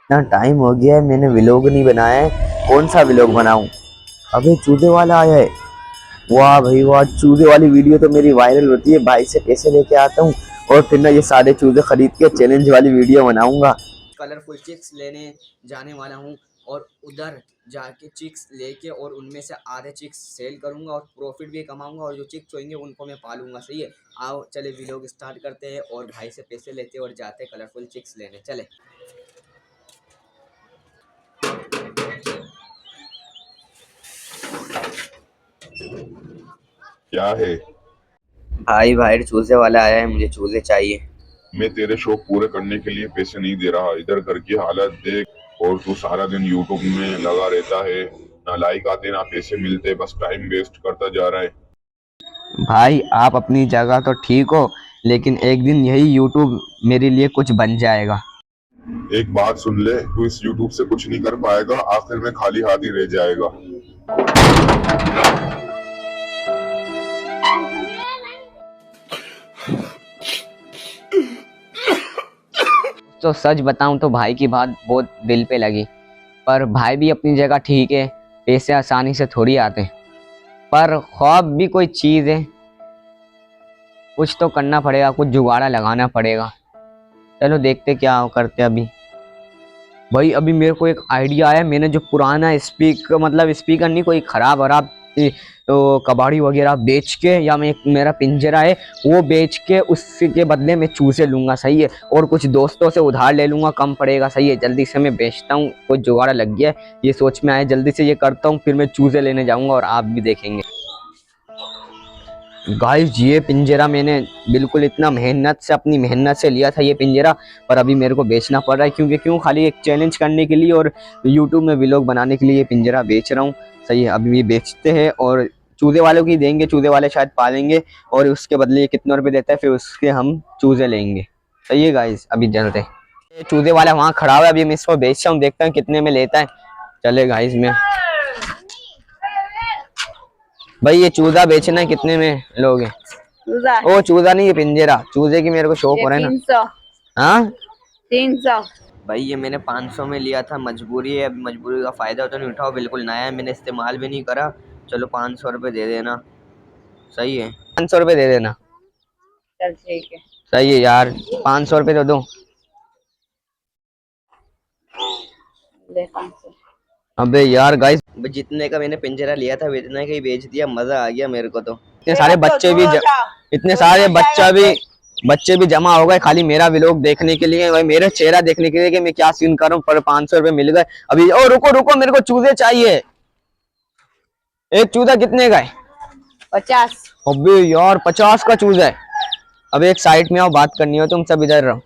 इतना टाइम हो गया है, मैंने व्लॉग नहीं बनाया है। कौन सा व्लॉग बनाऊं? अबे चूजे वाला आया है। वाह भाई वाह, चूजे वाली वीडियो तो मेरी वायरल होती है। भाई से पैसे लेके आता हूँ और फिर ना ये सारे चूजे खरीद के चैलेंज वाली वीडियो बनाऊंगा। कलरफुल चिक्स लेने जाने वाला हूँ और उधर जाके चिक्स लेके और उनमें से आधे चिक्स सेल करूँगा और प्रॉफिट भी कमाऊँगा और जो चिक्स होंगे उनको मैं पालूंगा। सही है, आओ चले व्लॉग स्टार्ट करते हैं और भाई से पैसे लेते और जाते कलरफुल चिक्स लेने। चले। क्या है? भाई बाहर चूजे वाला आया है, मुझे चूजे चाहिए। मैं तेरे शौक पूरे करने के लिए पैसे नहीं दे रहा। इधर घर की हालत देख। और तू सारा दिन यूट्यूब में लगा रहता है, ना लाइक आते ना पैसे मिलते, बस टाइम वेस्ट करता जा रहा है। भाई आप अपनी जगह तो ठीक हो, लेकिन एक दिन यही यूट्यूब मेरे लिए कुछ बन जाएगा। एक बात सुन ले, तू इस यूट्यूब से कुछ नहीं कर पाएगा, आखिर में खाली हाथ ही रह जाएगा। तो सच बताऊं तो भाई की बात बहुत दिल पे लगी, पर भाई भी अपनी जगह ठीक है। पैसे आसानी से थोड़ी आते हैं, पर ख्वाब भी कोई चीज़ है। कुछ तो करना पड़ेगा, कुछ जुगाड़ा लगाना पड़ेगा। चलो देखते क्या करते अभी। भाई अभी मेरे को एक आइडिया आया। मैंने जो पुराना स्पीकर नहीं, कोई खराब वराब तो कबाड़ी वगैरह बेच के, या मैं एक मेरा पिंजरा है वो बेच के उसके बदले में चूजे लूंगा। सही है, और कुछ दोस्तों से उधार ले लूंगा, कम पड़ेगा। सही है, जल्दी से मैं बेचता हूँ, कुछ जुगाड़ लग गया है, ये सोच में आया। जल्दी से ये करता हूँ, फिर मैं चूजे लेने जाऊंगा और आप भी देखेंगे। गाइस ये पिंजरा मैंने बिल्कुल इतना मेहनत से, अपनी मेहनत से लिया था ये पिंजरा, पर अभी मेरे को बेचना पड़ रहा है। क्यों खाली एक चैलेंज करने के लिए और यूट्यूब में व्लॉग बनाने के लिए ये पिंजरा बेच रहा हूँ। सही है, अभी ये बेचते हैं और चूजे वालों की देंगे, चूजे वाले शायद पालेंगे और उसके बदले ये कितने रुपए देता है, फिर उसके हम चूजे लेंगे। सही है गाइस, अभी चलते हैं। ये चूजे वाला वहाँ खड़ा हुआ है, अभी मैं इसको बेचता हूँ, देखता हूँ कितने में लेता है। चले गाइस, में भाई ये चूजा बेचना है, कितने में लोगे? चूजा ओ चूजा नहीं, ये पिंजरा। चूजे की मेरे को शौक हो रहा है ना। 300। हाँ 300। भाई ये मैंने 500 में लिया था, मजबूरी है। अब मजबूरी का फायदा तो नहीं उठाओ, बिल्कुल नया है, मैंने इस्तेमाल भी नहीं करा। चलो 500 रुपये दे देना। सही है, 500 रुपये दे देना। चल ठीक है। सही है यार, 500 रुपये तो दो। ले 500। अबे यार गाइस, जितने का मैंने पिंजरा लिया था इतने का ही बेच दिया। मजा आ गया मेरे को तो। इतने सारे बच्चे भी इतने सारे बच्चे भी जमा हो गए खाली मेरा व्लॉग देखने के लिए, भाई मेरा चेहरा देखने के लिए कि मैं क्या सीन कर रहा हूँ। पर 500 रुपये मिल गए अभी। ओ रुको रुको, मेरे को चूजे चाहिए। एक चूजा कितने का है? 50। अबे यार 50 का चूजा है। अब एक साइड में आओ, बात करनी हो, तुम सब इधर रहो।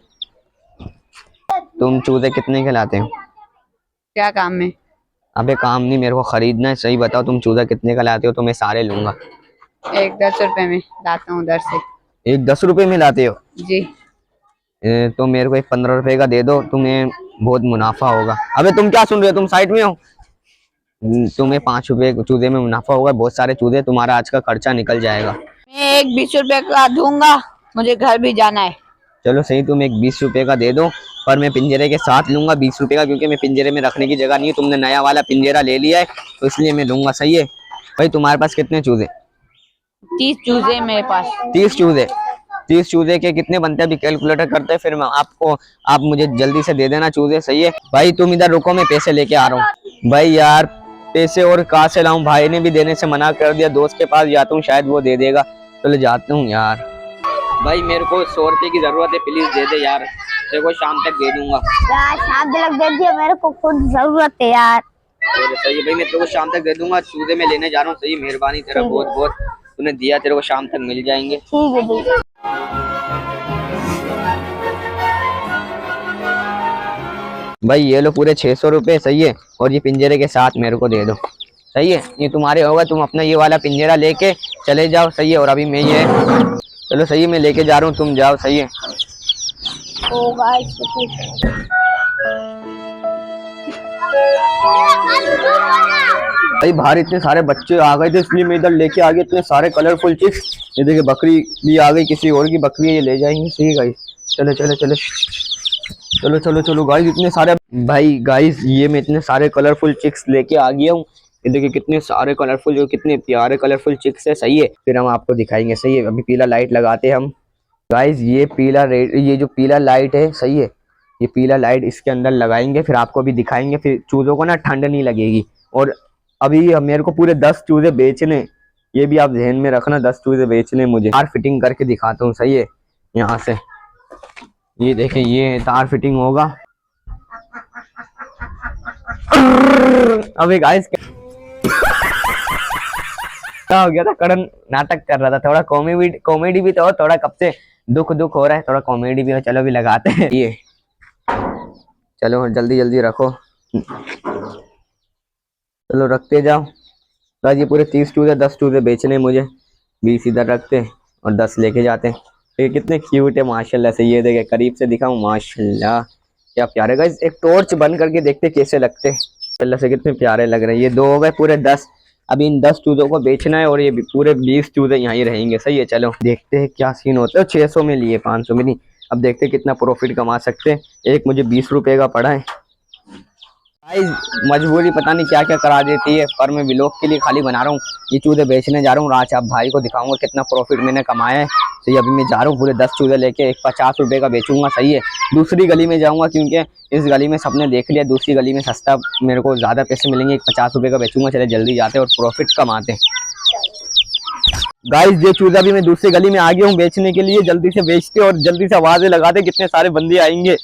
तुम चूजे कितने के लाते हो? क्या काम में? अबे काम नहीं, मेरे को खरीदना है। सही बताओ, तुम चूजा कितने का लाते हो तो मैं सारे लूंगा। एक 10 रुपए में लाता हूँ उधर से। एक 10 रुपए में लाते हो? जी। तो मेरे को एक 15 रुपए का दे दो, तुम्हें बहुत मुनाफा होगा। अबे तुम क्या सुन रहे हो, तुम साइड में हो। तुम्हें 5 रुपए चूजे में मुनाफा होगा, बहुत सारे चूजे, तुम्हारा आज का खर्चा निकल जाएगा। मैं एक 20 रुपए का दूंगा, मुझे घर भी जाना है। चलो सही, तुम एक 20 रुपए का दे दो, पर मैं पिंजरे के साथ लूंगा 20 रुपए का, क्योंकि मैं पिंजरे में रखने की जगह नहीं है। तुमने नया वाला पिंजरा ले लिया है तो इसलिए मैं लूंगा। सही है भाई, तुम्हारे पास कितने चूजे? 30 चूजे मेरे पास। 30 चूजे। 30 चूजे के कितने बनते हैं अभी कैलकुलेटर करते हैं, फिर मैं आपको, आप मुझे जल्दी से दे देना चूजे। सही है भाई, तुम इधर रुको, मैं पैसे लेके आ रहा हूँ। भाई यार पैसे और कहाँ से लाऊं, भाई ने भी देने से मना कर दिया। दोस्त के पास जाता हूँ, शायद वो दे देगा। चलो जाता हूँ यार। भाई मेरे को 100 रुपए की जरूरत है, प्लीज दे दे यार, तेरे को शाम तक दे दूंगा। यार शाम तक दे दिया, मेरे को खुद जरूरत है यार। सही है भाई, मैं तेरे को शाम तक दे दूंगा। चूजे में लेने जा रहा हूँ। सही, मेहरबानी तेरा बहुत बहुत, तूने दिया, तेरे को शाम तक मिल जाएंगे। ठीक है ठीक है। भाई ये लो पूरे 600 रुपये। सही है, और ये पिंजरे के साथ मेरे को दे दो। सही है, ये तुम्हारे होगा, तुम अपना ये वाला पिंजरा लेके चले जाओ। सही है, और अभी मैं ये, चलो सही है, मैं लेके जा रहा हूँ, तुम जाओ। सही है। ओ गाइस भाई बाहर इतने सारे बच्चे आ गए थे, इसलिए मैं इधर लेके आ गया इतने सारे कलरफुल चिप्स। ये देखिए बकरी भी आ गई, किसी और की बकरी है, ये ले जाएंगे। सही है गाइस, चलो चलो चलो। चलो चलो चलो गाइस, इतने सारे भाई गाइस, ये मैं इतने सारे कलरफुल चिक्स लेके आ गया हूँ। ये देखिए कितने सारे कलरफुल, जो कितने प्यारे कलरफुल चिक्स है। सही है, फिर हम आपको दिखाएंगे। सही है, अभी पीला लाइट लगाते हैं हम गाइस। ये पीला रेड, ये जो पीला लाइट है, सही है, ये पीला लाइट इसके अंदर लगाएंगे, फिर आपको भी दिखाएंगे। फिर चूजों को ना ठंड नहीं लगेगी। और अभी मेरे को पूरे 10 चूजे बेचने, ये भी आप ध्यान में रखना, 10 चूजे बेचने मुझे। तार फिटिंग करके दिखाता हूँ। सही है, यहाँ से ये देखिए, ये तार फिटिंग होगा। अबे गाइस क्या हो गया था, करण नाटक कर रहा था, थोड़ा कॉमेडी भी तो, थोड़ा कब से दुख हो रहा है, थोड़ा कॉमेडी भी हो। चलो भी लगाते हैं ये, चलो जल्दी जल्दी रखो, चलो रखते जाओ। बस ये पूरे 30 चूजे, 10 चूजे बेचने मुझे, 20 इधर रखते और 10 लेके जाते हैं। ये कितने क्यूट है माशाल्लाह से। ये देखे, करीब से दिखाऊं, माशाल्लाह क्या प्यारे गाइस। एक टॉर्च बंद करके देखते कैसे लगते, माशाल्लाह से कितने प्यारे लग रहे हैं। ये 2 हो गए पूरे 10। अभी इन 10 चूजों को बेचना है और ये पूरे 20 चूजे यहीं रहेंगे। सही है, चलो देखते हैं क्या सीन होता है। 600 में लिए, 500 में नहीं। अब देखते हैं कितना प्रॉफिट कमा सकते हैं। एक मुझे 20 रुपए का पड़ा है भाई, मजबूरी पता नहीं क्या क्या करा देती है, पर मैं व्लॉग के लिए खाली बना रहा हूँ। ये चूजे बेचने जा रहा हूँ, आज आप भाई को दिखाऊंगा कितना प्रॉफिट मैंने कमाया है। तो ये अभी मैं जा रहा हूँ, पूरे 10 चूजे लेके, एक 50 रुपए का बेचूंगा। सही है, दूसरी गली में जाऊंगा क्योंकि इस गली में सबने देख लिया, दूसरी गली में सस्ता मेरे को ज्यादा पैसे मिलेंगे। एक 50 रुपए का बेचूंगा। चले जल्दी जाते और प्रॉफिट कमाते। गाइस ये चूजा भी मैं दूसरी गली में आ गया हूँ बेचने के लिए। जल्दी से बेचते और जल्दी से आवाजें लगाते, कितने सारे बंदे आएंगे।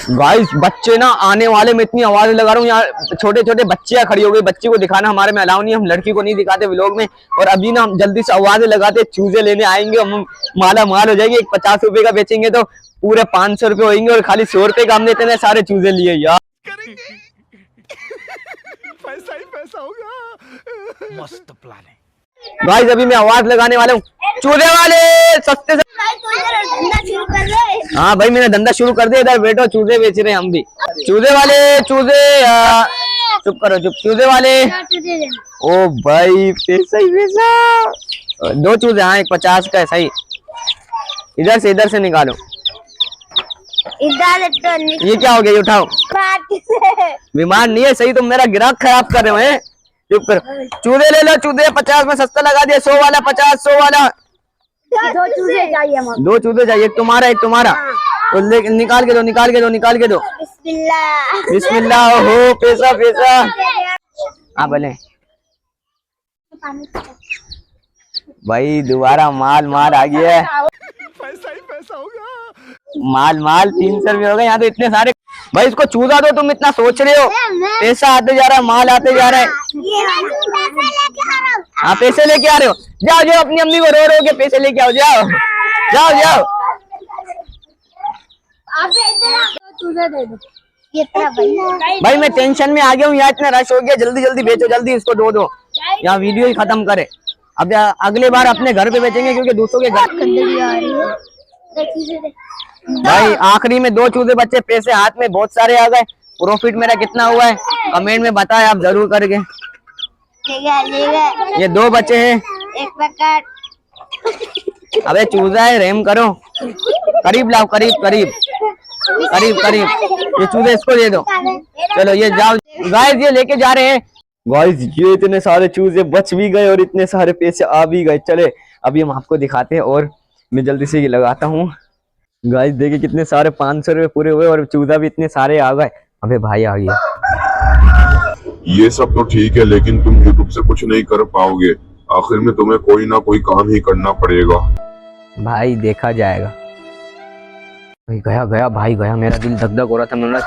गाइस बच्चे ना आने वाले, मैं इतनी आवाजें लगा रहा हूँ, यहाँ छोटे छोटे बच्चियां खड़ी हो गई। बच्ची को दिखाना हमारे में अलाउ नहीं, हम लड़की को नहीं दिखाते व्लॉग में। और अभी ना हम जल्दी से आवाजें लगाते, चूजे लेने आएंगे, हम माला माल हो जाएंगे। एक 50 रुपए का बेचेंगे तो पूरे 500 रुपए होंगे, और खाली 100 रुपए का हमने इतने सारे चूजे लिए यार। पैसा ही पैसा होगा। मस्त प्लान है। गाइस अभी मैं आवाज लगाने वाला हूँ, चूजे वाले सस्ते से। हाँ भाई मैंने धंधा शुरू कर दिया, इधर बैठो, चूजे बेच रहे हैं हम भी। चूजे वाले, चूजे चुप करो, चुप। चूजे वाले, ओ भाई पैसा ही पैसा। 2 चूजे, हाँ, एक 50 का है। सही, इधर से निकालो। इधर तो ये क्या हो गया, ये उठाओ। बीमार नहीं है, सही, तुम मेरा ग्राहक खराब कर रहे हो। हैं, चुप करो। चूजे ले लो, चूजे 50 में सस्ता लगा दिया। 100 वाला 50, 100 वाला। 2 चूजे चाहिए हमको। 2 चूजे चाहिए, एक तुम्हारा एक तुम्हारा। तो निकाल के दो, निकाल के दो, निकाल के दो। बिस्मिल्लाह बिस्मिल्लाह। हो पैसा पैसा। हाँ भले भाई, दोबारा माल आ गया है। पैसा ही पैसा होगा। माल 300 रुपये हो गए। यहाँ तो इतने सारे। भाई इसको चूजा दो, तुम इतना सोच रहे हो। पैसा आते जा रहा है, माल आते जा रहा है। हाँ पैसे लेके आ रहे हो, जाओ जाओ, अपनी अम्मी को रो के पैसे लेके आओ, जाओ जाओ जाओ। चूजे दे दो। कितना भाई मैं टेंशन में आ गया हूँ, यहाँ इतना रश हो गया। जल्दी जल्दी बेचो, जल्दी इसको दो। यहाँ वीडियो ही खत्म करे। अब अगले बार अपने घर पे बेचेंगे, क्योंकि दूसरों के घर। भाई आखिरी में 2 चूजे बच्चे, पैसे हाथ में बहुत सारे आ गए। प्रॉफिट मेरा कितना हुआ है कमेंट में बताएं आप जरूर करके। ये 2 बच्चे हैं, एक पैकेट। अबे चूजा है, रहम करो। करीब लाओ, करीब। ये चूजे इसको दे दो। चलो ये जाओ। गाइस ये लेके जा रहे हैं। गाइस ये इतने सारे चूजे बच भी गए और इतने सारे पैसे आ भी गए। चले अभी हम आपको दिखाते हैं, और मैं जल्दी से ये लगाता हूँ। गाइस देखिए कितने सारे 500 रुपए पूरे हुए, और चूजा भी इतने सारे आ गए। अबे भाई आ गया। ये सब तो ठीक है, लेकिन तुम यूट्यूब से कुछ नहीं कर पाओगे। आखिर में तुम्हें कोई ना कोई काम ही करना पड़ेगा। भाई देखा जाएगा। भाई गया भाई गया। मेरा दिल धक धक हो रहा था। मैंने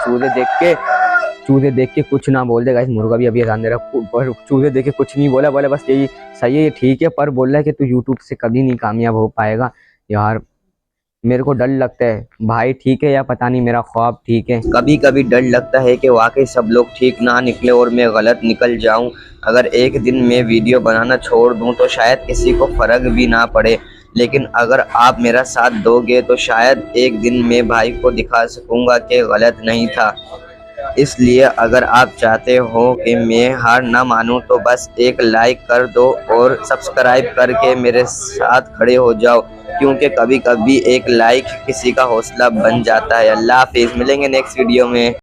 चूजे देख के कुछ ना बोल दे। गाइस मुर्गा भी अभी अजान दे रहा, पर चूजे देख के कुछ नहीं बोला बस यही सही है, ठीक है, पर बोल रहा है कि तू यूट्यूब से कभी नहीं कामयाब हो पाएगा। यार मेरे को डर लगता है भाई, ठीक है या पता नहीं मेरा ख्वाब ठीक है। कभी कभी डर लगता है कि वाकई सब लोग ठीक ना निकले और मैं गलत निकल जाऊं। अगर एक दिन मैं वीडियो बनाना छोड़ दूं तो शायद किसी को फर्क भी ना पड़े, लेकिन अगर आप मेरा साथ दोगे तो शायद एक दिन मैं भाई को दिखा सकूंगा कि गलत नहीं था। इसलिए अगर आप चाहते हो कि मैं हार ना मानूं तो बस एक लाइक कर दो और सब्सक्राइब करके मेरे साथ खड़े हो जाओ, क्योंकि कभी कभी एक लाइक किसी का हौसला बन जाता है। अल्लाह हाफिज़, मिलेंगे नेक्स्ट वीडियो में।